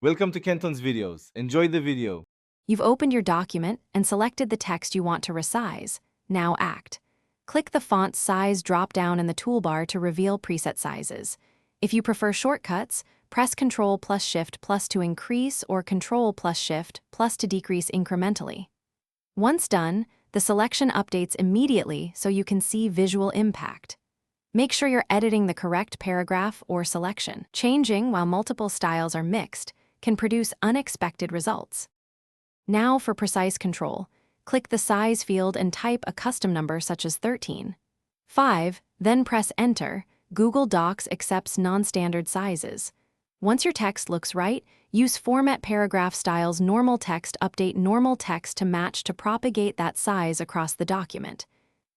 Welcome to Kenton's videos. Enjoy the video. You've opened your document and selected the text you want to resize. Now act. Click the font size drop-down in the toolbar to reveal preset sizes. If you prefer shortcuts, press Ctrl plus Shift plus to increase or Ctrl plus Shift plus to decrease incrementally. Once done, the selection updates immediately so you can see visual impact. Make sure you're editing the correct paragraph or selection. Changing while multiple styles are mixed can produce unexpected results. Now for precise control, click the size field and type a custom number such as 13. 5, then press Enter. Google Docs accepts non-standard sizes. Once your text looks right, use Format Paragraph Styles Normal Text. Update normal text to match to propagate that size across the document.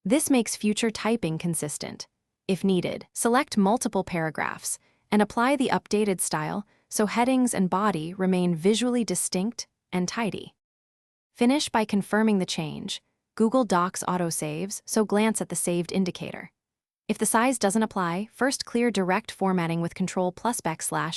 This makes future typing consistent. If needed, select multiple paragraphs and apply the updated style so headings and body remain visually distinct and tidy. Finish by confirming the change. Google Docs autosaves, so glance at the saved indicator. If the size doesn't apply, first clear direct formatting with Ctrl plus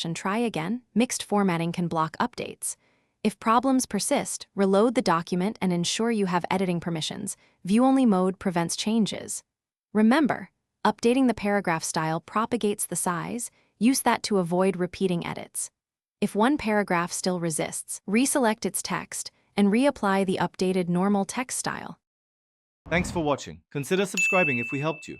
/ and try again. Mixed formatting can block updates. If problems persist, reload the document and ensure you have editing permissions. View-only mode prevents changes. Remember, updating the paragraph style propagates the size. Use that to avoid repeating edits. If one paragraph still resists, reselect its text and reapply the updated normal text style. Thanks for watching. Consider subscribing if we helped you.